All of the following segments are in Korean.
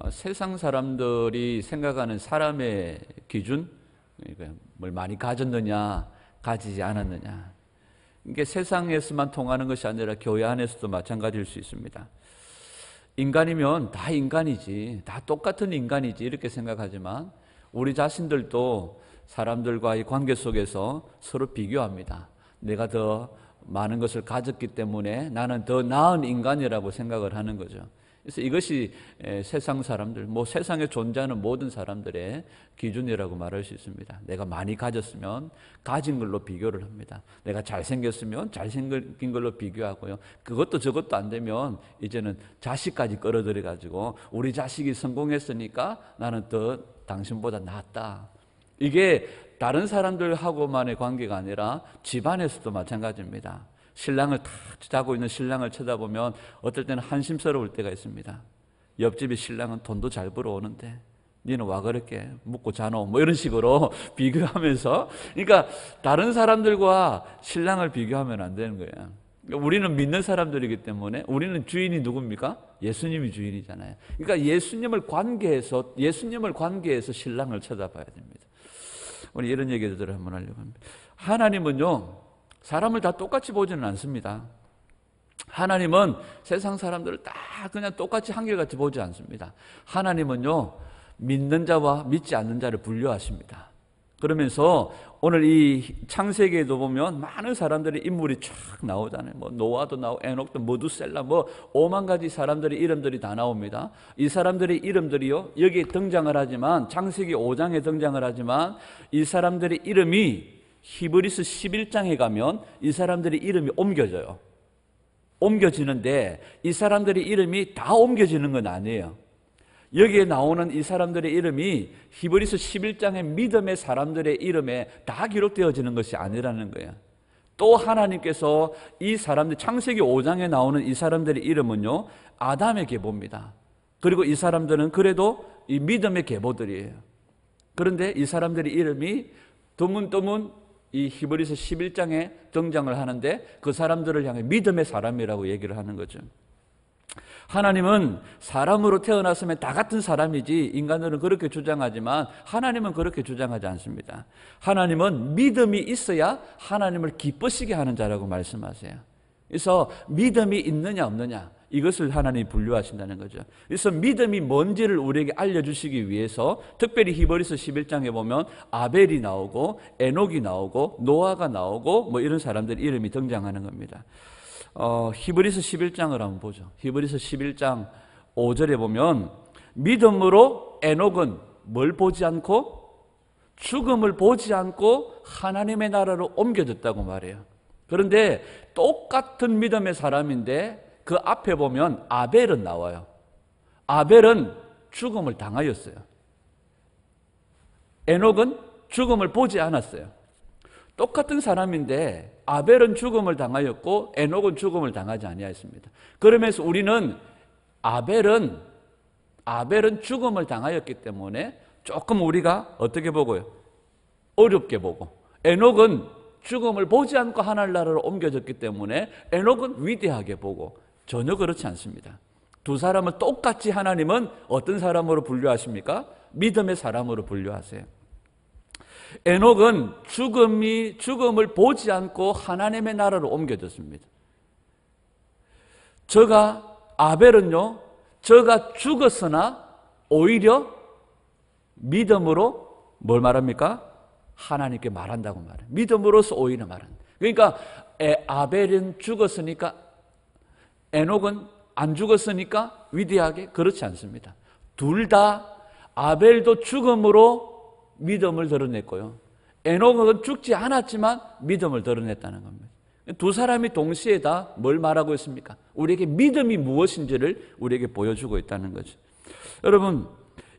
세상 사람들이 생각하는 사람의 기준, 그러니까 뭘 많이 가졌느냐, 가지지 않았느냐. 이게 세상에서만 통하는 것이 아니라 교회 안에서도 마찬가지일 수 있습니다. 인간이면 다 인간이지, 다 똑같은 인간이지 이렇게 생각하지만 우리 자신들도 사람들과의 관계 속에서 서로 비교합니다. 내가 더 많은 것을 가졌기 때문에 나는 더 나은 인간이라고 생각을 하는 거죠. 그래서 이것이 세상 사람들, 세상에 존재하는 모든 사람들의 기준이라고 말할 수 있습니다. 내가 많이 가졌으면 가진 걸로 비교를 합니다. 내가 잘생겼으면 잘생긴 걸로 비교하고요. 그것도 저것도 안 되면 이제는 자식까지 끌어들여 가지고 우리 자식이 성공했으니까 나는 더 당신보다 낫다. 이게 다른 사람들하고만의 관계가 아니라 집안에서도 마찬가지입니다. 신랑을 탁 자고 있는 신랑을 쳐다보면 어떨 때는 한심스러울 때가 있습니다. 옆집의 신랑은 돈도 잘 벌어오는데 니는 와 그렇게 묵고 자노? 이런 식으로 비교하면서, 그러니까 다른 사람들과 신랑을 비교하면 안 되는 거예요. 우리는 믿는 사람들이기 때문에 우리는 주인이 누굽니까? 예수님이 주인이잖아요. 그러니까 예수님을 관계해서 신랑을 쳐다봐야 됩니다. 오늘 이런 얘기들을 한번 하려고 합니다. 하나님은요, 사람을 다 똑같이 보지는 않습니다. 하나님은 세상 사람들을 다 그냥 똑같이 한결같이 보지 않습니다. 하나님은요, 믿는 자와 믿지 않는 자를 분류하십니다. 그러면서 오늘 이 창세기에도 보면 많은 사람들의 인물이 쫙 나오잖아요. 노아도 나오고 에녹도 모두셀라 5만 가지 사람들의 이름들이 다 나옵니다. 이 사람들의 이름들이요, 여기에 등장을 하지만 창세기 5장에 등장을 하지만 이 사람들의 이름이 히브리서 11장에 가면 이 사람들의 이름이 옮겨져요. 옮겨지는데 이 사람들의 이름이 다 옮겨지는 건 아니에요. 여기에 나오는 이 사람들의 이름이 히브리서 11장의 믿음의 사람들의 이름에 다 기록되어지는 것이 아니라는 거예요. 또 하나님께서 이 사람들, 창세기 5장에 나오는 이 사람들의 이름은요, 아담의 계보입니다. 그리고 이 사람들은 그래도 이 믿음의 계보들이에요. 그런데 이 사람들의 이름이 드문드문 이 히브리서 11장에 등장을 하는데 그 사람들을 향해 믿음의 사람이라고 얘기를 하는 거죠. 하나님은 사람으로 태어났으면 다 같은 사람이지, 인간들은 그렇게 주장하지만 하나님은 그렇게 주장하지 않습니다. 하나님은 믿음이 있어야 하나님을 기쁘시게 하는 자라고 말씀하세요. 그래서 믿음이 있느냐 없느냐, 이것을 하나님이 분류하신다는 거죠. 그래서 믿음이 뭔지를 우리에게 알려주시기 위해서 특별히 히브리서 11장에 보면 아벨이 나오고 에녹이 나오고 노아가 나오고 이런 사람들 이름이 등장하는 겁니다. 히브리서 11장을 한번 보죠. 히브리서 11장 5절에 보면 믿음으로 에녹은 뭘 보지 않고, 죽음을 보지 않고 하나님의 나라로 옮겨졌다고 말해요. 그런데 똑같은 믿음의 사람인데 그 앞에 보면 아벨은 나와요. 아벨은 죽음을 당하였어요. 에녹은 죽음을 보지 않았어요. 똑같은 사람인데 아벨은 죽음을 당하였고 에녹은 죽음을 당하지 아니하였습니다. 그러면서 우리는 아벨은 죽음을 당하였기 때문에 조금 우리가 어떻게 보고요? 어렵게 보고, 에녹은 죽음을 보지 않고 하나님 나라로 옮겨졌기 때문에 에녹은 위대하게 보고, 전혀 그렇지 않습니다. 두 사람을 똑같이 하나님은 어떤 사람으로 분류하십니까? 믿음의 사람으로 분류하세요. 에녹은 죽음을 보지 않고 하나님의 나라로 옮겨졌습니다. 아벨은요, 저가 죽었으나 오히려 믿음으로 뭘 말합니까? 하나님께 말한다고 말해요. 믿음으로서 오히려 말한다. 그러니까 아벨은 죽었으니까 에녹은 안 죽었으니까 위대하게, 그렇지 않습니다. 둘 다, 아벨도 죽음으로 믿음을 드러냈고요, 에녹은 죽지 않았지만 믿음을 드러냈다는 겁니다. 두 사람이 동시에 다 뭘 말하고 있습니까? 우리에게 믿음이 무엇인지를 우리에게 보여주고 있다는 거죠. 여러분,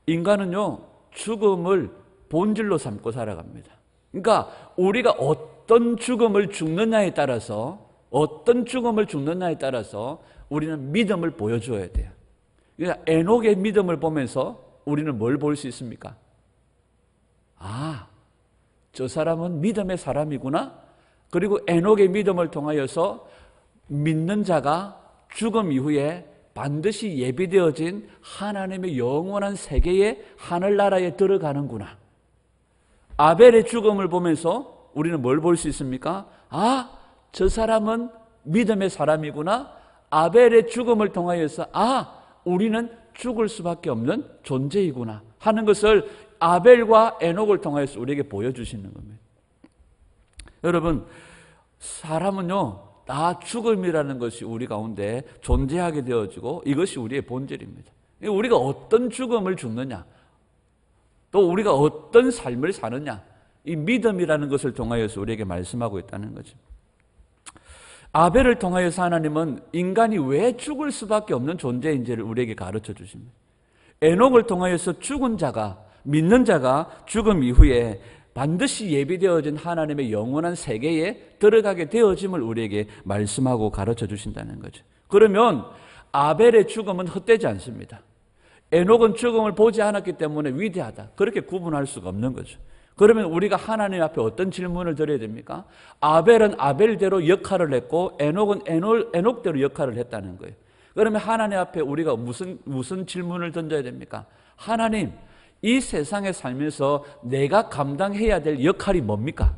인간은요, 죽음을 본질로 삼고 살아갑니다. 그러니까 우리가 어떤 죽음을 죽느냐에 따라서 우리는 믿음을 보여줘야 돼요. 그러니까 에녹의 믿음을 보면서 우리는 뭘 볼 수 있습니까? 저 사람은 믿음의 사람이구나. 그리고 에녹의 믿음을 통하여서 믿는 자가 죽음 이후에 반드시 예비되어진 하나님의 영원한 세계의 하늘나라에 들어가는구나. 아벨의 죽음을 보면서 우리는 뭘 볼 수 있습니까? 아, 저 사람은 믿음의 사람이구나. 아벨의 죽음을 통하여서 우리는 죽을 수밖에 없는 존재이구나 하는 것을 아벨과 에녹을 통하여서 우리에게 보여주시는 겁니다. 여러분, 사람은요, 다 죽음이라는 것이 우리 가운데 존재하게 되어지고 이것이 우리의 본질입니다. 우리가 어떤 죽음을 죽느냐, 또 우리가 어떤 삶을 사느냐, 이 믿음이라는 것을 통하여서 우리에게 말씀하고 있다는 거죠. 아벨을 통하여서 하나님은 인간이 왜 죽을 수밖에 없는 존재인지를 우리에게 가르쳐 주십니다. 에녹을 통하여서 죽은 자가, 믿는 자가 죽음 이후에 반드시 예비되어진 하나님의 영원한 세계에 들어가게 되어짐을 우리에게 말씀하고 가르쳐 주신다는 거죠. 그러면 아벨의 죽음은 헛되지 않습니다. 에녹은 죽음을 보지 않았기 때문에 위대하다, 그렇게 구분할 수가 없는 거죠. 그러면 우리가 하나님 앞에 어떤 질문을 드려야 됩니까? 아벨은 아벨대로 역할을 했고 에녹은 에녹대로 역할을 했다는 거예요. 그러면 하나님 앞에 우리가 무슨 질문을 던져야 됩니까? 하나님, 이 세상에 살면서 내가 감당해야 될 역할이 뭡니까?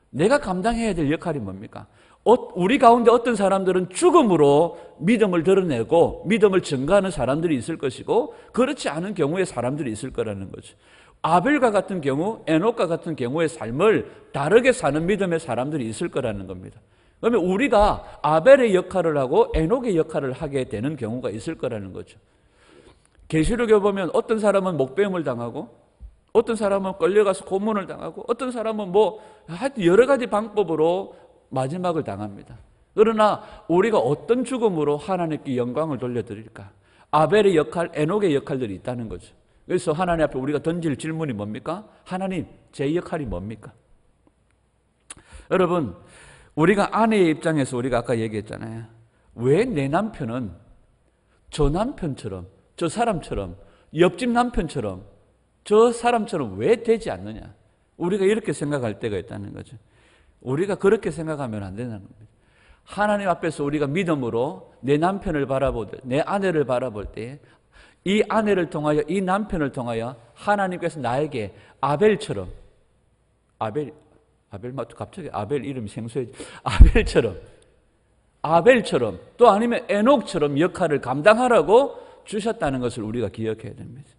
내가 감당해야 될 역할이 뭡니까? 우리 가운데 어떤 사람들은 죽음으로 믿음을 드러내고 믿음을 증거하는 사람들이 있을 것이고, 그렇지 않은 경우의 사람들이 있을 거라는 거죠. 아벨과 같은 경우, 에녹과 같은 경우의 삶을 다르게 사는 믿음의 사람들이 있을 거라는 겁니다. 그러면 우리가 아벨의 역할을 하고 에녹의 역할을 하게 되는 경우가 있을 거라는 거죠. 계시록에 보면 어떤 사람은 목배임을 당하고, 어떤 사람은 끌려가서 고문을 당하고, 어떤 사람은 하여튼 여러 가지 방법으로 마지막을 당합니다. 그러나 우리가 어떤 죽음으로 하나님께 영광을 돌려드릴까? 아벨의 역할, 에녹의 역할들이 있다는 거죠. 그래서 하나님 앞에 우리가 던질 질문이 뭡니까? 하나님, 제 역할이 뭡니까? 여러분, 우리가 아내의 입장에서 우리가 아까 얘기했잖아요. 왜 내 남편은 저 남편처럼, 저 사람처럼, 옆집 남편처럼, 저 사람처럼 왜 되지 않느냐? 우리가 이렇게 생각할 때가 있다는 거죠. 우리가 그렇게 생각하면 안 된다는 겁니다. 하나님 앞에서 우리가 믿음으로 내 남편을 바라볼 때, 내 아내를 바라볼 때, 이 아내를 통하여, 이 남편을 통하여 하나님께서 나에게 아벨처럼, 갑자기 아벨 이름이 생소해지, 아벨처럼 또 아니면 에녹처럼 역할을 감당하라고 주셨다는 것을 우리가 기억해야 됩니다.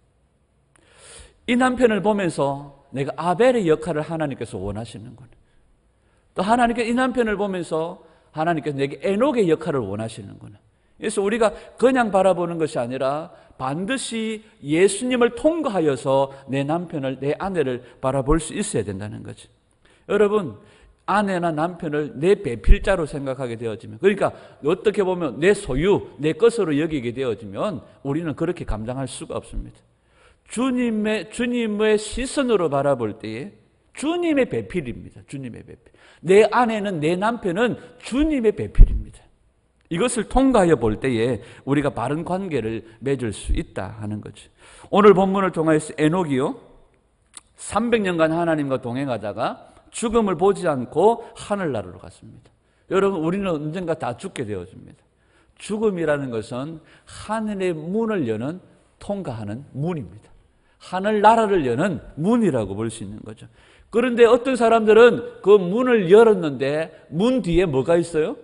이 남편을 보면서 내가 아벨의 역할을 하나님께서 원하시는구나. 또 하나님께서 이 남편을 보면서 하나님께서 내게 에녹의 역할을 원하시는구나. 그래서 우리가 그냥 바라보는 것이 아니라 반드시 예수님을 통과하여서 내 남편을, 내 아내를 바라볼 수 있어야 된다는 거죠. 여러분, 아내나 남편을 내 배필자로 생각하게 되어지면, 그러니까 어떻게 보면 내 소유, 내 것으로 여기게 되어지면 우리는 그렇게 감당할 수가 없습니다. 주님의 시선으로 바라볼 때에 주님의 배필입니다. 주님의 배필. 내 아내는, 내 남편은 주님의 배필입니다. 이것을 통과하여 볼 때에 우리가 바른 관계를 맺을 수 있다 하는 거죠. 오늘 본문을 통해서 에녹이요, 300년간 하나님과 동행하다가 죽음을 보지 않고 하늘나라로 갔습니다. 여러분, 우리는 언젠가 다 죽게 되어집니다. 죽음이라는 것은 하늘의 문을 여는, 통과하는 문입니다. 하늘나라를 여는 문이라고 볼 수 있는 거죠. 그런데 어떤 사람들은 그 문을 열었는데 문 뒤에 뭐가 있어요?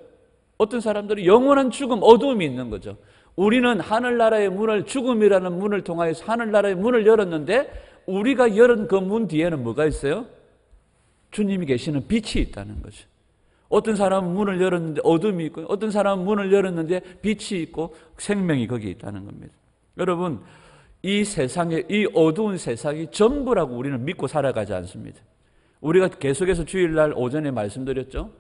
어떤 사람들은 영원한 죽음, 어두움이 있는 거죠. 우리는 하늘나라의 문을, 죽음이라는 문을 통하여서 하늘나라의 문을 열었는데 우리가 열은 그 문 뒤에는 뭐가 있어요? 주님이 계시는 빛이 있다는 거죠. 어떤 사람은 문을 열었는데 어둠이 있고, 어떤 사람은 문을 열었는데 빛이 있고 생명이 거기에 있다는 겁니다. 여러분, 이 세상에, 이 어두운 세상이 전부라고 우리는 믿고 살아가지 않습니다. 우리가 계속해서 주일날 오전에 말씀드렸죠.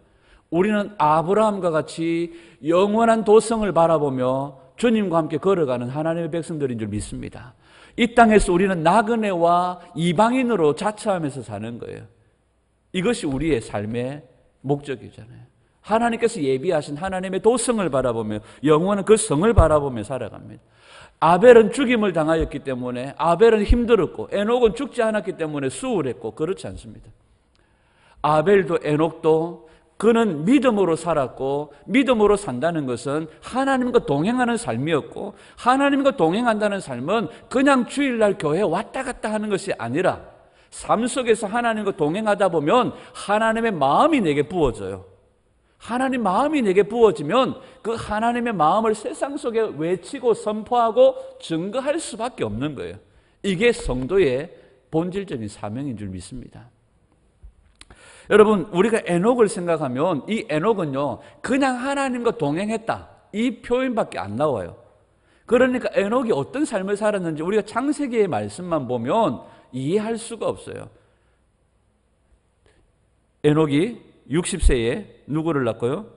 우리는 아브라함과 같이 영원한 도성을 바라보며 주님과 함께 걸어가는 하나님의 백성들인 줄 믿습니다. 이 땅에서 우리는 나그네와 이방인으로 자처하면서 사는 거예요. 이것이 우리의 삶의 목적이잖아요. 하나님께서 예비하신 하나님의 도성을 바라보며, 영원한 그 성을 바라보며 살아갑니다. 아벨은 죽임을 당하였기 때문에 아벨은 힘들었고, 에녹은 죽지 않았기 때문에 수월했고, 그렇지 않습니다. 아벨도 에녹도 그는 믿음으로 살았고, 믿음으로 산다는 것은 하나님과 동행하는 삶이었고, 하나님과 동행한다는 삶은 그냥 주일날 교회에 왔다 갔다 하는 것이 아니라 삶 속에서 하나님과 동행하다 보면 하나님의 마음이 내게 부어져요. 하나님 마음이 내게 부어지면 그 하나님의 마음을 세상 속에 외치고 선포하고 증거할 수밖에 없는 거예요. 이게 성도의 본질적인 사명인 줄 믿습니다. 여러분, 우리가 에녹을 생각하면 이 에녹은요, 그냥 하나님과 동행했다, 이 표현밖에 안 나와요. 그러니까 에녹이 어떤 삶을 살았는지 우리가 창세기의 말씀만 보면 이해할 수가 없어요. 에녹이 60세에 누구를 낳고요?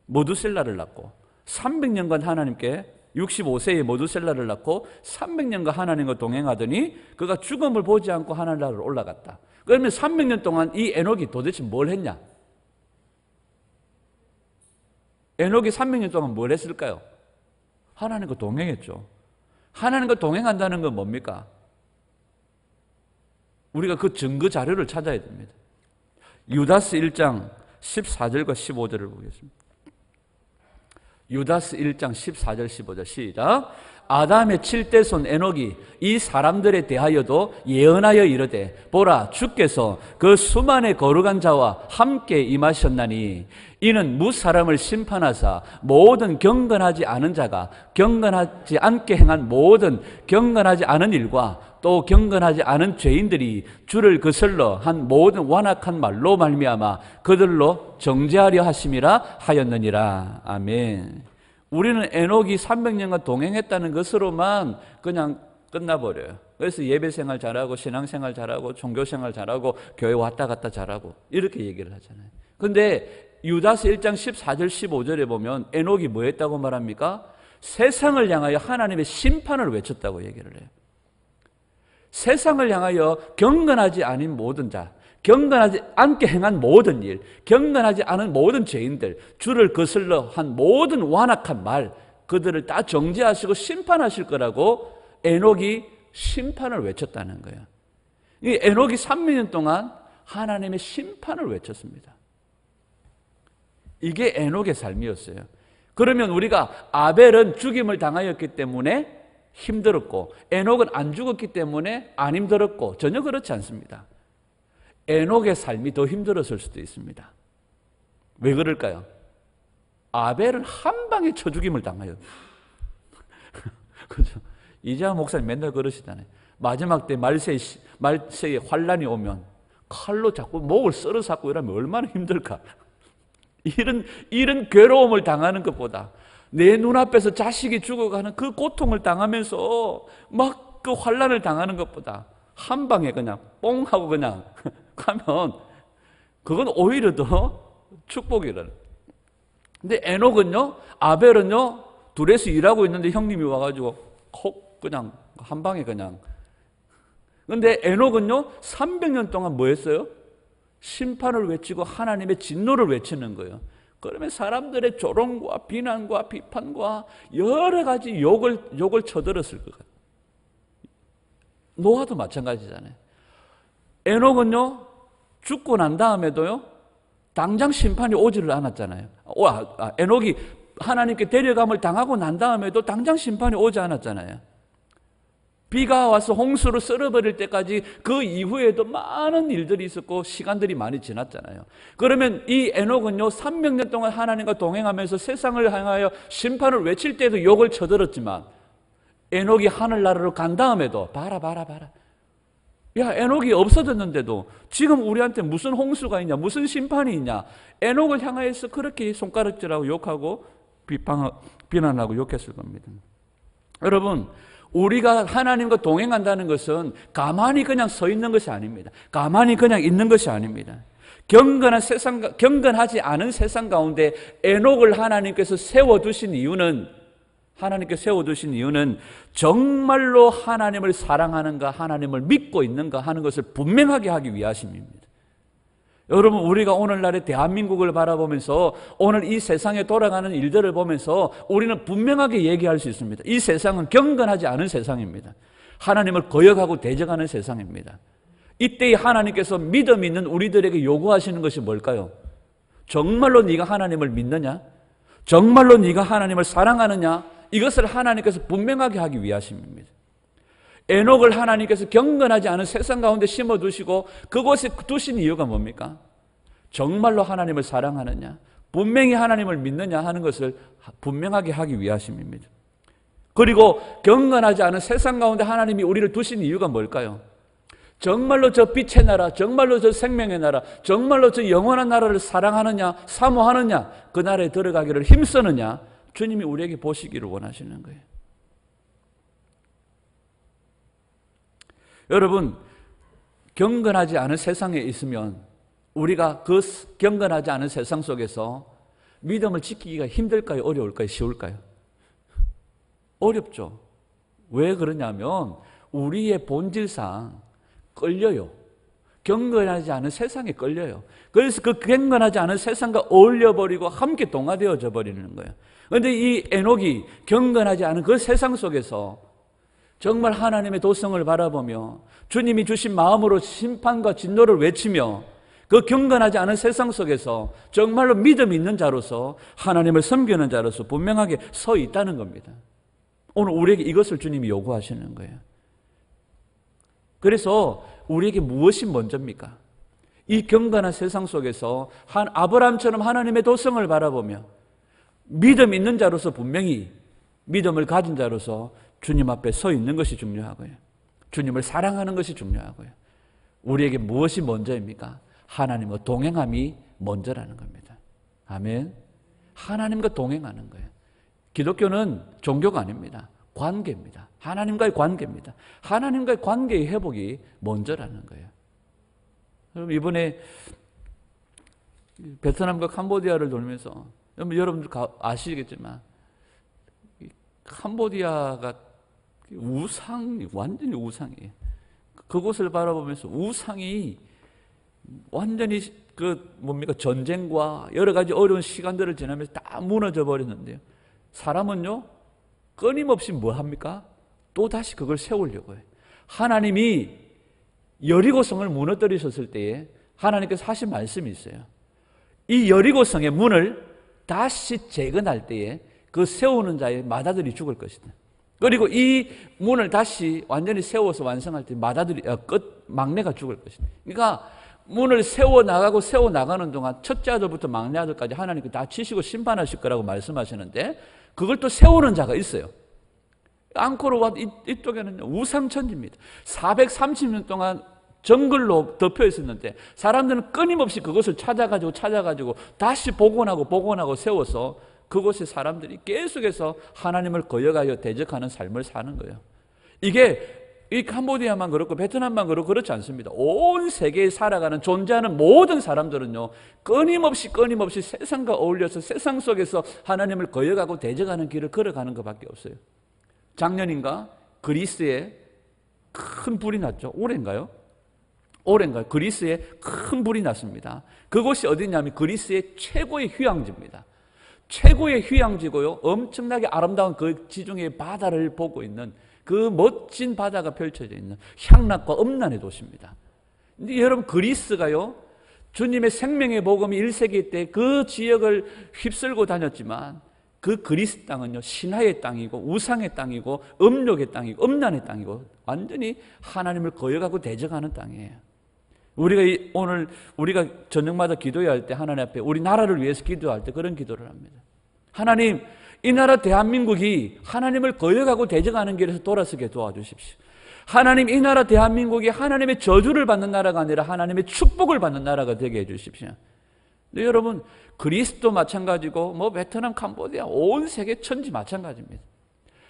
모두셀라를 낳고, 300년간 하나님께 65세에 모두셀라를 낳고 300년간 하나님과 동행하더니 그가 죽음을 보지 않고 하늘나라로 올라갔다. 그러면 300년 동안 이 에녹이 도대체 뭘 했냐? 에녹이 300년 동안 뭘 했을까요? 하나님과 동행했죠. 하나님과 동행한다는 건 뭡니까? 우리가 그 증거 자료를 찾아야 됩니다. 유다스 1장 14절과 15절을 보겠습니다. 유다스 1장 14절 15절 시작. 아담의 7대 손 에녹이 이 사람들에 대하여도 예언하여 이르되 보라, 주께서 그 수만의 거룩한 자와 함께 임하셨나니 이는 무사람을 심판하사 모든 경건하지 않은 자가 경건하지 않게 행한 모든 경건하지 않은 일과 또 경건하지 않은 죄인들이 주를 거슬러 한 모든 완악한 말로 말미암아 그들로 정죄하려 하심이라 하였느니라. 아멘. 우리는 에녹이 300년간 동행했다는 것으로만 그냥 끝나버려요. 그래서 예배생활 잘하고 신앙생활 잘하고 종교생활 잘하고 교회 왔다 갔다 잘하고 이렇게 얘기를 하잖아요. 근데 유다서 1장 14절 15절에 보면 에녹이 뭐 했다고 말합니까? 세상을 향하여 하나님의 심판을 외쳤다고 얘기를 해요. 세상을 향하여 경건하지 않은 모든 자, 경건하지 않게 행한 모든 일, 경건하지 않은 모든 죄인들, 주를 거슬러 한 모든 완악한 말, 그들을 다 정죄하시고 심판하실 거라고 에녹이 심판을 외쳤다는 거예요. 이 에녹이 300년 동안 하나님의 심판을 외쳤습니다. 이게 에녹의 삶이었어요. 그러면 우리가 아벨은 죽임을 당하였기 때문에 힘들었고 에녹은 안 죽었기 때문에 안 힘들었고 전혀 그렇지 않습니다. 에녹의 삶이 더 힘들었을 수도 있습니다. 왜 그럴까요? 아벨은 한 방에 쳐 죽임을 당하여. 그죠? 이재하 목사님 맨날 그러시잖아요. 마지막 때 말세에 환란이 오면 칼로 자꾸 목을 썰어 잡고 이러면 얼마나 힘들까? 이런 괴로움을 당하는 것보다 내 눈앞에서 자식이 죽어가는 그 고통을 당하면서 막 그 환란을 당하는 것보다 한 방에 그냥 뽕 하고 그냥 가면 그건 오히려 더 축복이라는. 근데 에녹은요, 아벨은요, 둘이서 일하고 있는데 형님이 와가지고 콕 그냥 한 방에 그냥. 근데 에녹은요 300년 동안 뭐 했어요? 심판을 외치고 하나님의 진노를 외치는 거예요. 그러면 사람들의 조롱과 비난과 비판과 여러 가지 욕을 쳐들었을 것 같아요. 노아도 마찬가지잖아요. 에녹은요 죽고 난 다음에도요 당장 심판이 오지를 않았잖아요. 에녹이 하나님께 데려감을 당하고 난 다음에도 당장 심판이 오지 않았잖아요. 비가 와서 홍수로 썰어버릴 때까지 그 이후에도 많은 일들이 있었고 시간들이 많이 지났잖아요. 그러면 이 에녹은요 300년 동안 하나님과 동행하면서 세상을 향하여 심판을 외칠 때도 욕을 쳐들었지만 에녹이 하늘나라로 간 다음에도 봐라 야, 에녹이 없어졌는데도 지금 우리한테 무슨 홍수가 있냐, 무슨 심판이 있냐. 에녹을 향하여서 그렇게 손가락질하고 욕하고 비난하고 욕했을 겁니다. 여러분, 우리가 하나님과 동행한다는 것은 가만히 그냥 서 있는 것이 아닙니다. 가만히 그냥 있는 것이 아닙니다. 경건하지 않은 세상 가운데 에녹을 하나님께서 세워두신 이유는 정말로 하나님을 사랑하는가, 하나님을 믿고 있는가 하는 것을 분명하게 하기 위하심입니다. 여러분, 우리가 오늘날의 대한민국을 바라보면서 오늘 이 세상에 돌아가는 일들을 보면서 우리는 분명하게 얘기할 수 있습니다. 이 세상은 경건하지 않은 세상입니다. 하나님을 거역하고 대적하는 세상입니다. 이때 하나님께서 믿음 있는 우리들에게 요구하시는 것이 뭘까요? 정말로 네가 하나님을 믿느냐? 정말로 네가 하나님을 사랑하느냐? 이것을 하나님께서 분명하게 하기 위하심입니다. 에녹을 하나님께서 경건하지 않은 세상 가운데 심어두시고 그곳에 두신 이유가 뭡니까? 정말로 하나님을 사랑하느냐? 분명히 하나님을 믿느냐 하는 것을 분명하게 하기 위하심입니다. 그리고 경건하지 않은 세상 가운데 하나님이 우리를 두신 이유가 뭘까요? 정말로 저 빛의 나라, 정말로 저 생명의 나라, 정말로 저 영원한 나라를 사랑하느냐, 사모하느냐, 그 나라에 들어가기를 힘쓰느냐, 주님이 우리에게 보시기를 원하시는 거예요. 여러분, 경건하지 않은 세상에 있으면 우리가 그 경건하지 않은 세상 속에서 믿음을 지키기가 힘들까요? 어려울까요? 쉬울까요? 어렵죠. 왜 그러냐면 우리의 본질상 끌려요. 경건하지 않은 세상에 끌려요. 그래서 그 경건하지 않은 세상과 어울려버리고 함께 동화되어져 버리는 거예요. 그런데 이 에녹이 경건하지 않은 그 세상 속에서 정말 하나님의 도성을 바라보며 주님이 주신 마음으로 심판과 진노를 외치며 그 경건하지 않은 세상 속에서 정말로 믿음 있는 자로서 하나님을 섬기는 자로서 분명하게 서 있다는 겁니다. 오늘 우리에게 이것을 주님이 요구하시는 거예요. 그래서 우리에게 무엇이 먼저입니까? 이 경건한 세상 속에서 아브라함처럼 하나님의 도성을 바라보며 믿음 있는 자로서 분명히 믿음을 가진 자로서 주님 앞에 서 있는 것이 중요하고요. 주님을 사랑하는 것이 중요하고요. 우리에게 무엇이 먼저입니까? 하나님과 동행함이 먼저라는 겁니다. 아멘. 하나님과 동행하는 거예요. 기독교는 종교가 아닙니다. 관계입니다. 하나님과의 관계입니다. 하나님과의 관계의 회복이 먼저라는 거예요. 여러분, 이번에 베트남과 캄보디아를 돌면서 여러분들 아시겠지만 캄보디아가 우상이 완전히 우상이에요. 그곳을 바라보면서 우상이 완전히 전쟁과 여러 가지 어려운 시간들을 지나면서 다 무너져 버렸는데요. 사람은요, 끊임없이 뭐 합니까? 또 다시 그걸 세우려고 해요. 하나님이 여리고성을 무너뜨리셨을 때에 하나님께서 하신 말씀이 있어요. 이 여리고성의 문을 다시 재건할 때에 그 세우는 자의 마다들이 죽을 것이다. 그리고 이 문을 다시 완전히 세워서 완성할 때 막내가 죽을 것이다. 그러니까 문을 세워나가는 동안 첫째 아들부터 막내 아들까지 하나님께 다 치시고 심판하실 거라고 말씀하시는데 그걸 또 세우는 자가 있어요. 앙코르와 이쪽에는 우상천지입니다. 430년 동안 정글로 덮여 있었는데 사람들은 끊임없이 그것을 찾아가지고 다시 복원하고 세워서 그곳에 사람들이 계속해서 하나님을 거역하여 대적하는 삶을 사는 거예요. 이게 이 캄보디아만 그렇고 베트남만 그렇고 그렇지 않습니다. 온 세계에 살아가는 존재하는 모든 사람들은요, 끊임없이 세상과 어울려서 세상 속에서 하나님을 거역하고 대적하는 길을 걸어가는 것밖에 없어요. 작년인가 그리스에 큰 불이 났죠. 올해인가요? 그리스에 큰 불이 났습니다. 그곳이 어디냐면 그리스의 최고의 휴양지입니다. 최고의 휴양지고요, 엄청나게 아름다운 그 지중해 바다를 보고 있는 그 멋진 바다가 펼쳐져 있는 향락과 음란의 도시입니다. 근데 여러분, 그리스가요, 주님의 생명의 복음이 1세기 때 그 지역을 휩쓸고 다녔지만 그 그리스 땅은요, 신화의 땅이고 우상의 땅이고 음욕의 땅이고 음란의 땅이고 완전히 하나님을 거역하고 대적하는 땅이에요. 우리가 저녁마다 기도할 때 하나님 앞에 우리 나라를 위해서 기도할 때 그런 기도를 합니다. 하나님, 이 나라 대한민국이 하나님을 거역하고 대적하는 길에서 돌아서게 도와주십시오. 하나님, 이 나라 대한민국이 하나님의 저주를 받는 나라가 아니라 하나님의 축복을 받는 나라가 되게 해주십시오. 근데 여러분, 그리스도 마찬가지고 베트남, 캄보디아, 온 세계 천지 마찬가지입니다.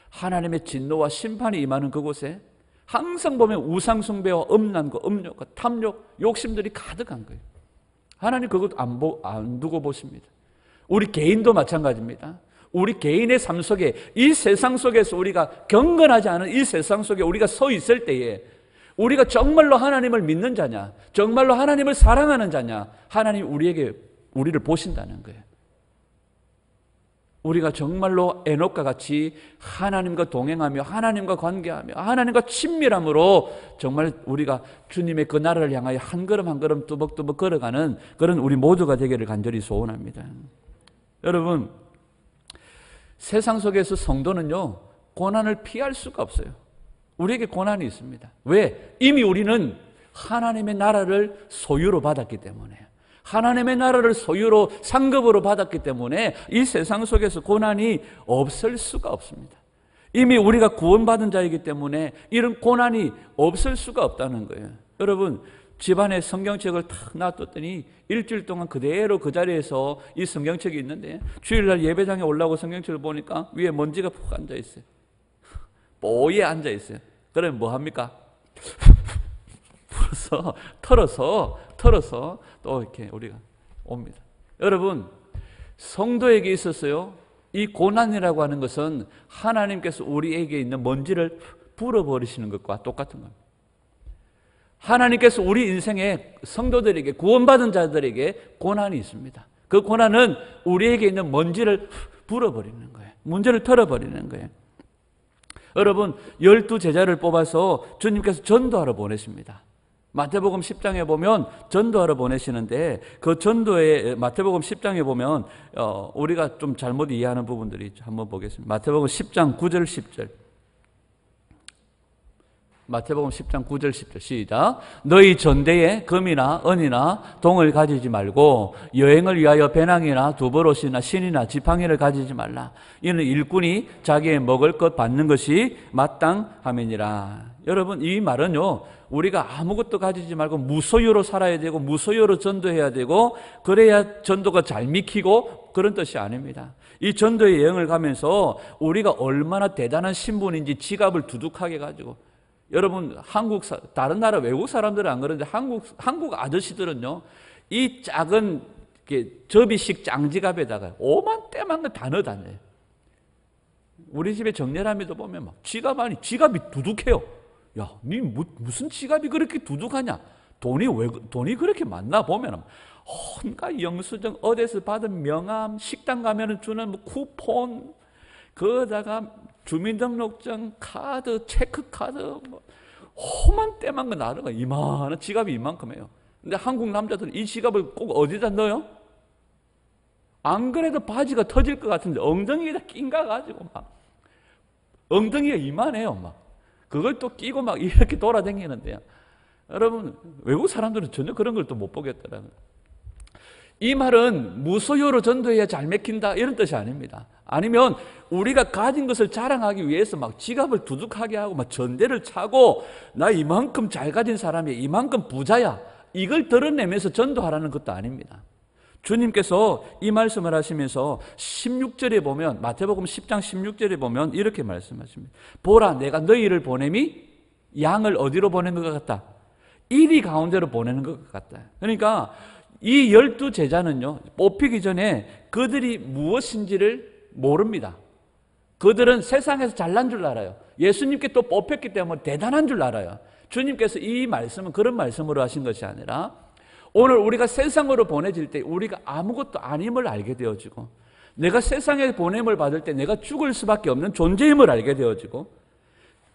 하나님의 진노와 심판이 임하는 그곳에 항상 보면 우상 숭배와 음란과 음욕과 탐욕, 욕심들이 가득한 거예요. 하나님 그것 안 두고 보십니다. 우리 개인도 마찬가지입니다. 우리 개인의 삶 속에, 이 세상 속에서 우리가 경건하지 않은 이 세상 속에 우리가 서 있을 때에 우리가 정말로 하나님을 믿는 자냐, 정말로 하나님을 사랑하는 자냐, 하나님 우리를 보신다는 거예요. 우리가 정말로 에녹과 같이 하나님과 동행하며 하나님과 관계하며 하나님과 친밀함으로 정말 우리가 주님의 그 나라를 향하여 한 걸음 한 걸음 뚜벅뚜벅 걸어가는 그런 우리 모두가 되기를 간절히 소원합니다. 여러분, 세상 속에서 성도는요, 고난을 피할 수가 없어요. 우리에게 고난이 있습니다. 왜? 이미 우리는 하나님의 나라를 소유로 받았기 때문에, 하나님의 나라를 소유로 상급으로 받았기 때문에 이 세상 속에서 고난이 없을 수가 없습니다. 이미 우리가 구원받은 자이기 때문에 이런 고난이 없을 수가 없다는 거예요. 여러분, 집안에 성경책을 탁 놔뒀더니 일주일 동안 그대로 그 자리에서 이 성경책이 있는데 주일날 예배장에 올라오고 성경책을 보니까 위에 먼지가 푹 앉아있어요. 뽀에 앉아있어요. 그러면 뭐 합니까? 털어서 또 이렇게 우리가 옵니다. 여러분, 성도에게 있어서요, 이 고난이라고 하는 것은 하나님께서 우리에게 있는 먼지를 불어버리시는 것과 똑같은 겁니다. 하나님께서 우리 인생에 성도들에게, 구원받은 자들에게 고난이 있습니다. 그 고난은 우리에게 있는 먼지를 불어버리는 거예요. 문제를 털어버리는 거예요. 여러분, 12제자를 뽑아서 주님께서 전도하러 보내십니다. 마태복음 10장에 보면 전도하러 보내시는데, 그 전도에 마태복음 10장에 보면 우리가 좀 잘못 이해하는 부분들이 있죠. 한번 보겠습니다. 마태복음 10장 9절 10절. 마태복음 10장 9절 10절 시작. 너희 전대에 금이나 은이나 동을 가지지 말고 여행을 위하여 배낭이나 두버롯이나 신이나 지팡이를 가지지 말라. 이는 일꾼이 자기의 먹을 것 받는 것이 마땅함이니라. 여러분, 이 말은요, 우리가 아무것도 가지지 말고 무소유로 살아야 되고 무소유로 전도해야 되고 그래야 전도가 잘 믿히고 그런 뜻이 아닙니다. 이 전도의 여행을 가면서 우리가 얼마나 대단한 신분인지 지갑을 두둑하게 가지고, 여러분, 다른 나라 외국 사람들은 안 그러는데 한국 아저씨들은요, 이 작은 접이식 장지갑에다가 오만때만 거 다 넣어 다녀요. 우리 집에 정렬함에도 보면 막 지갑이 두둑해요. 야, 니 무슨 지갑이 그렇게 두둑하냐? 돈이 그렇게 많나 보면 온갖 영수증, 어디서 받은 명함, 식당 가면은 주는 뭐 쿠폰, 그러다가 주민등록증, 카드, 체크카드, 뭐 험한 때만 거 나르가 이만한 지갑이 이만큼 해요. 근데 한국 남자들은 이 지갑을 꼭 어디다 넣어요? 안 그래도 바지가 터질 것 같은데 엉덩이에다 낀가 가지고 막 엉덩이가 이만해요. 막 그걸 또 끼고 막 이렇게 돌아다니는데요. 여러분, 외국 사람들은 전혀 그런 걸 또 못 보겠더라고요. 이 말은 무소유로 전도해야 잘 맥힌다 이런 뜻이 아닙니다. 아니면 우리가 가진 것을 자랑하기 위해서 막 지갑을 두둑하게 하고 막 전대를 차고 나 이만큼 잘 가진 사람이야, 이만큼 부자야, 이걸 드러내면서 전도하라는 것도 아닙니다. 주님께서 이 말씀을 하시면서 16절에 보면, 마태복음 10장 16절에 보면 이렇게 말씀하십니다. 보라, 내가 너희를 보냄이 양을 어디로 보내는 것 같다? 이리 가운데로 보내는 것 같다. 그러니까 이 12제자는요, 뽑히기 전에 그들이 무엇인지를 모릅니다. 그들은 세상에서 잘난 줄 알아요. 예수님께 또 뽑혔기 때문에 대단한 줄 알아요. 주님께서 이 말씀은 그런 말씀으로 하신 것이 아니라 오늘 우리가 세상으로 보내질 때 우리가 아무것도 아님을 알게 되어지고, 내가 세상에 보냄을 받을 때 내가 죽을 수밖에 없는 존재임을 알게 되어지고,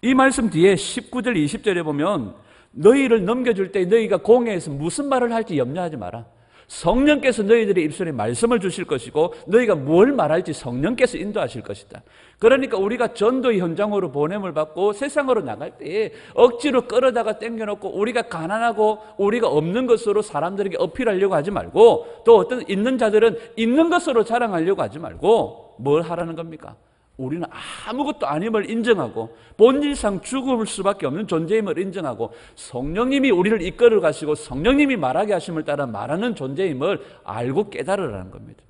이 말씀 뒤에 19절 20절에 보면 너희를 넘겨줄 때 너희가 공회에서 무슨 말을 할지 염려하지 마라. 성령께서 너희들의 입술에 말씀을 주실 것이고 너희가 뭘 말할지 성령께서 인도하실 것이다. 그러니까 우리가 전도의 현장으로 보냄을 받고 세상으로 나갈 때 억지로 끌어다가 땡겨놓고 우리가 가난하고 우리가 없는 것으로 사람들에게 어필하려고 하지 말고, 또 어떤 있는 자들은 있는 것으로 자랑하려고 하지 말고 뭘 하라는 겁니까? 우리는 아무것도 아님을 인정하고 본질상 죽을 수밖에 없는 존재임을 인정하고 성령님이 우리를 이끌어 가시고 성령님이 말하게 하심을 따라 말하는 존재임을 알고 깨달으라는 겁니다.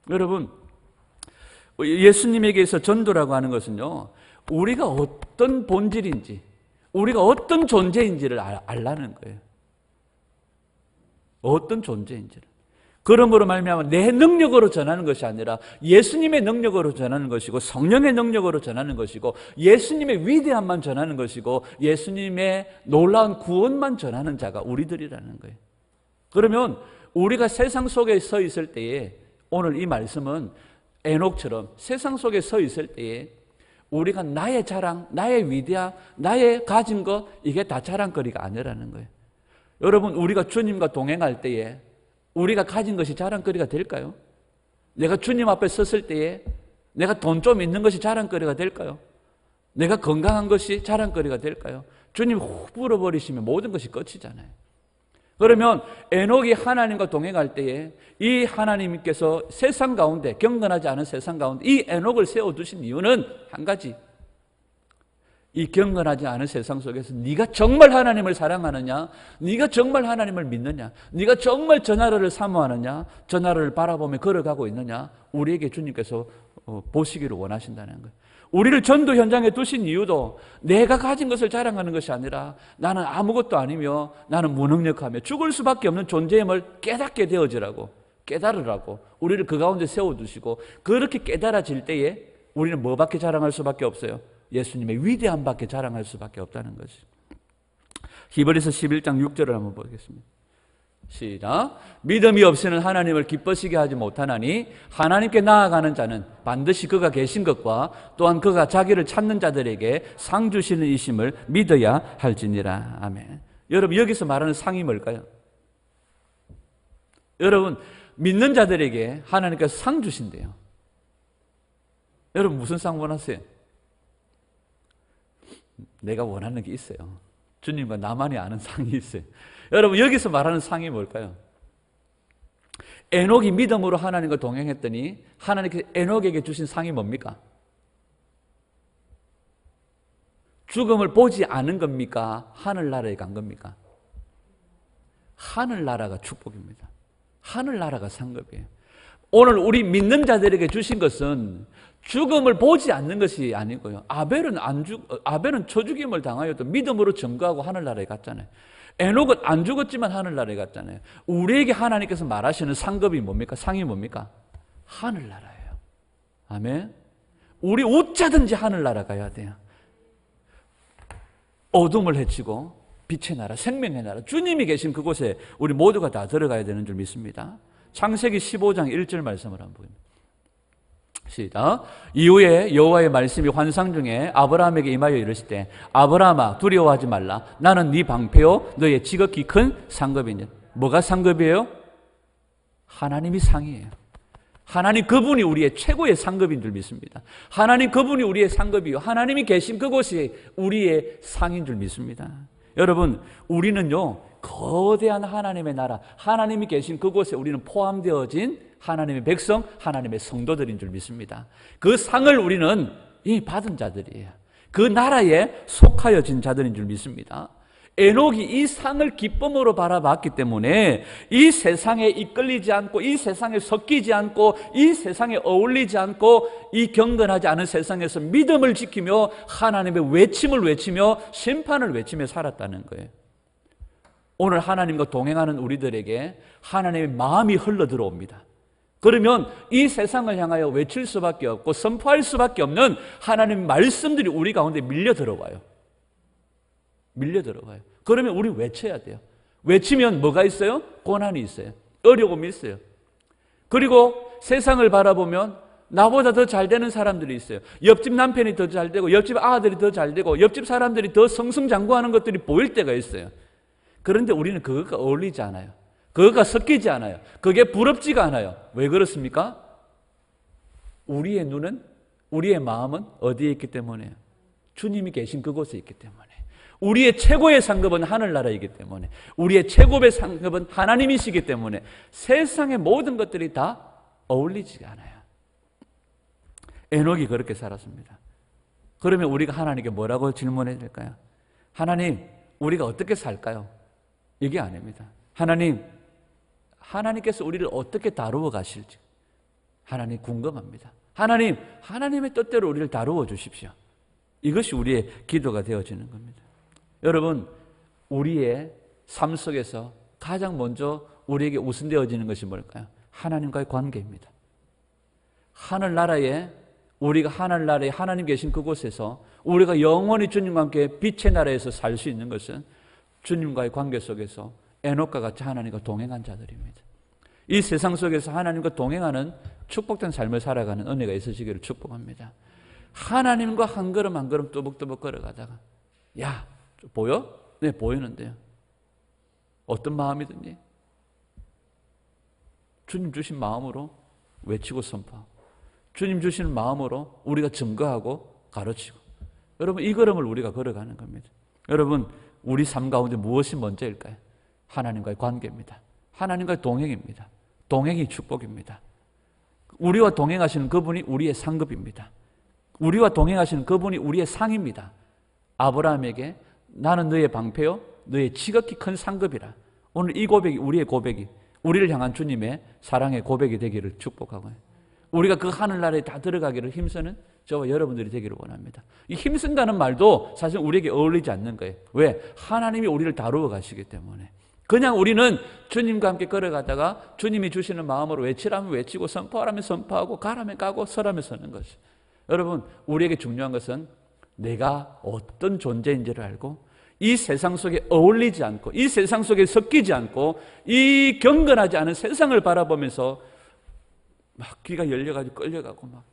여러분, 예수님에게서 전도라고 하는 것은요, 우리가 어떤 본질인지, 우리가 어떤 존재인지를 알라는 거예요. 어떤 존재인지를. 그러므로 말미암아 내 능력으로 전하는 것이 아니라 예수님의 능력으로 전하는 것이고 성령의 능력으로 전하는 것이고 예수님의 위대함만 전하는 것이고 예수님의 놀라운 구원만 전하는 자가 우리들이라는 거예요. 그러면 우리가 세상 속에 서 있을 때에 오늘 이 말씀은 에녹처럼 세상 속에 서 있을 때에 우리가 나의 자랑, 나의 위대함, 나의 가진 것, 이게 다 자랑거리가 아니라는 거예요. 여러분, 우리가 주님과 동행할 때에 우리가 가진 것이 자랑거리가 될까요? 내가 주님 앞에 섰을 때에 내가 돈 좀 있는 것이 자랑거리가 될까요? 내가 건강한 것이 자랑거리가 될까요? 주님 훅 불어버리시면 모든 것이 끝이잖아요. 그러면 에녹이 하나님과 동행할 때에 이 하나님께서 세상 가운데, 경건하지 않은 세상 가운데 이 에녹을 세워두신 이유는 한 가지. 이 경건하지 않은 세상 속에서 네가 정말 하나님을 사랑하느냐, 네가 정말 하나님을 믿느냐, 네가 정말 저 나라를 사모하느냐, 저 나라를 바라보며 걸어가고 있느냐, 우리에게 주님께서 보시기를 원하신다는 거예요. 우리를 전도 현장에 두신 이유도 내가 가진 것을 자랑하는 것이 아니라 나는 아무것도 아니며 나는 무능력하며 죽을 수밖에 없는 존재임을 깨닫게 되어지라고, 깨달으라고 우리를 그 가운데 세워두시고, 그렇게 깨달아질 때에 우리는 뭐밖에 자랑할 수밖에 없어요? 예수님의 위대함밖에 자랑할 수밖에 없다는 것이. 히브리서 11장 6절을 한번 보겠습니다. 시작. 믿음이 없이는 하나님을 기쁘시게 하지 못하나니 하나님께 나아가는 자는 반드시 그가 계신 것과 또한 그가 자기를 찾는 자들에게 상 주시는 이심을 믿어야 할지니라. 아멘. 여러분, 여기서 말하는 상이 뭘까요? 여러분, 믿는 자들에게 하나님께서 상 주신대요. 여러분, 무슨 상 원하세요? 내가 원하는 게 있어요. 주님과 나만이 아는 상이 있어요. 여러분, 여기서 말하는 상이 뭘까요? 에녹이 믿음으로 하나님과 동행했더니 하나님께서 에녹에게 주신 상이 뭡니까? 죽음을 보지 않은 겁니까? 하늘나라에 간 겁니까? 하늘나라가 축복입니다. 하늘나라가 상급이에요. 오늘 우리 믿는 자들에게 주신 것은 죽음을 보지 않는 것이 아니고요. 아벨은 처죽임을 당하여도 믿음으로 증거하고 하늘나라에 갔잖아요. 에녹은 안 죽었지만 하늘나라에 갔잖아요. 우리에게 하나님께서 말하시는 상급이 뭡니까? 상이 뭡니까? 하늘나라예요. 아멘. 우리 어쩌든지 하늘나라 가야 돼요. 어둠을 헤치고 빛의 나라, 생명의 나라, 주님이 계신 그곳에 우리 모두가 다 들어가야 되는 줄 믿습니다. 창세기 15장 1절 말씀을 한번 보입니다. 시작. 이후에 여호와의 말씀이 환상 중에 아브라함에게 임하여 이르시되 아브라함아 두려워하지 말라. 나는 네 방패요 너의 지극히 큰 상급이냐. 뭐가 상급이에요? 하나님이 상이에요. 하나님 그분이 우리의 최고의 상급인 줄 믿습니다. 하나님 그분이 우리의 상급이요 하나님이 계신 그곳이 우리의 상인 줄 믿습니다. 여러분, 우리는요 거대한 하나님의 나라, 하나님이 계신 그곳에 우리는 포함되어진 하나님의 백성, 하나님의 성도들인 줄 믿습니다. 그 상을 우리는 이미 받은 자들이에요. 그 나라에 속하여진 자들인 줄 믿습니다. 에녹이 이 상을 기쁨으로 바라봤기 때문에 이 세상에 이끌리지 않고, 이 세상에 섞이지 않고, 이 세상에 어울리지 않고, 이 경건하지 않은 세상에서 믿음을 지키며 하나님의 외침을 외치며 심판을 외치며 살았다는 거예요. 오늘 하나님과 동행하는 우리들에게 하나님의 마음이 흘러 들어옵니다. 그러면 이 세상을 향하여 외칠 수밖에 없고 선포할 수밖에 없는 하나님의 말씀들이 우리 가운데 밀려 들어와요. 밀려 들어와요. 그러면 우리 외쳐야 돼요. 외치면 뭐가 있어요? 고난이 있어요. 어려움이 있어요. 그리고 세상을 바라보면 나보다 더 잘 되는 사람들이 있어요. 옆집 남편이 더 잘 되고 옆집 아들이 더 잘 되고 옆집 사람들이 더 승승장구하는 것들이 보일 때가 있어요. 그런데 우리는 그것과 어울리지 않아요. 그것과 섞이지 않아요. 그게 부럽지가 않아요. 왜 그렇습니까? 우리의 눈은, 우리의 마음은 어디에 있기 때문에요? 주님이 계신 그곳에 있기 때문에. 우리의 최고의 상급은 하늘나라이기 때문에, 우리의 최고의 상급은 하나님이시기 때문에 세상의 모든 것들이 다 어울리지 않아요. 에녹이 그렇게 살았습니다. 그러면 우리가 하나님께 뭐라고 질문해야 될까요? 하나님, 우리가 어떻게 살까요? 이게 아닙니다. 하나님께서 우리를 어떻게 다루어 가실지 하나님 궁금합니다. 하나님, 하나님의 뜻대로 우리를 다루어 주십시오. 이것이 우리의 기도가 되어지는 겁니다. 여러분, 우리의 삶 속에서 가장 먼저 우리에게 우선되어지는 것이 뭘까요? 하나님과의 관계입니다. 하늘나라에, 우리가 하늘나라에 하나님 계신 그곳에서 우리가 영원히 주님과 함께 빛의 나라에서 살 수 있는 것은 주님과의 관계 속에서 에녹과 같이 하나님과 동행한 자들입니다. 이 세상 속에서 하나님과 동행하는 축복된 삶을 살아가는 은혜가 있으시기를 축복합니다. 하나님과 한 걸음 한 걸음 뚜벅뚜벅 걸어가다가 야, 보여? 네, 보이는데요. 어떤 마음이든지 주님 주신 마음으로 외치고 선포하고 주님 주시는 마음으로 우리가 증거하고 가르치고 여러분 이 걸음을 우리가 걸어가는 겁니다. 여러분 우리 삶 가운데 무엇이 먼저일까요? 하나님과의 관계입니다. 하나님과의 동행입니다. 동행이 축복입니다. 우리와 동행하시는 그분이 우리의 상급입니다. 우리와 동행하시는 그분이 우리의 상입니다. 아브라함에게 나는 너의 방패요 너의 지극히 큰 상급이라. 오늘 이 고백이 우리의 고백이 우리를 향한 주님의 사랑의 고백이 되기를 축복하고요. 우리가 그 하늘나라에 다 들어가기를 힘쓰는 저와 여러분들이 되기를 원합니다. 이 힘쓴다는 말도 사실 우리에게 어울리지 않는 거예요. 왜? 하나님이 우리를 다루어 가시기 때문에. 그냥 우리는 주님과 함께 걸어가다가 주님이 주시는 마음으로 외치라면 외치고 선포하라면 선포하고 가라면 가고 서라면 서는 것이. 여러분 우리에게 중요한 것은 내가 어떤 존재인지를 알고 이 세상 속에 어울리지 않고 이 세상 속에 섞이지 않고 이 경건하지 않은 세상을 바라보면서 막 귀가 열려가지고 끌려가고 막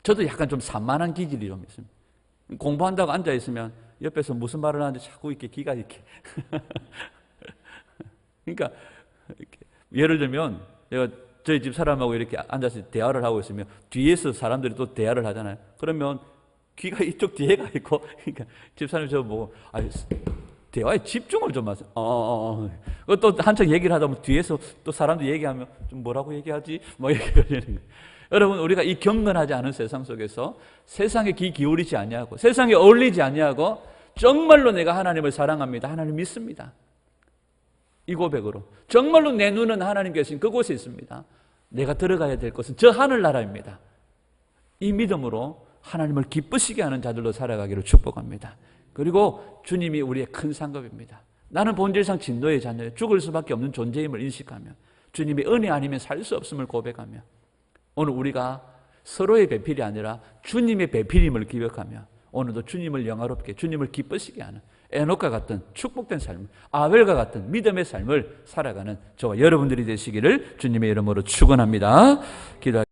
저도 약간 좀 산만한 기질이 좀 있습니다. 공부한다고 앉아있으면 옆에서 무슨 말을 하는지 자꾸 이렇게 귀가 이렇게 그러니까 이렇게 예를 들면 제가 저희 집 사람하고 이렇게 앉아서 대화를 하고 있으면 뒤에서 사람들이 또 대화를 하잖아요. 그러면 귀가 이쪽 뒤에 가 있고 그러니까 집사람이 저 보고 대화에 집중을 좀 하세요. 또 한참 얘기를 하다 보면 뒤에서 또 사람들 얘기하면 좀 뭐라고 얘기하지? 뭐 이렇게 걸리는 거예요. 여러분 우리가 이 경건하지 않은 세상 속에서 세상에 귀 기울이지 아니하고 세상에 어울리지 아니하고 정말로 내가 하나님을 사랑합니다. 하나님 믿습니다. 이 고백으로 정말로 내 눈은 하나님 계신 그곳에 있습니다. 내가 들어가야 될 곳은 저 하늘나라입니다. 이 믿음으로 하나님을 기쁘시게 하는 자들로 살아가기를 축복합니다. 그리고 주님이 우리의 큰 상급입니다. 나는 본질상 진노의 자녀예요. 죽을 수밖에 없는 존재임을 인식하며 주님의 은혜 아니면 살 수 없음을 고백하며 오늘 우리가 서로의 배필이 아니라 주님의 배필임을 기억하며 오늘도 주님을 영화롭게 주님을 기쁘시게 하는 에녹과 같은 축복된 삶, 아벨과 같은 믿음의 삶을 살아가는 저와 여러분들이 되시기를 주님의 이름으로 축원합니다. 기도하겠습니다.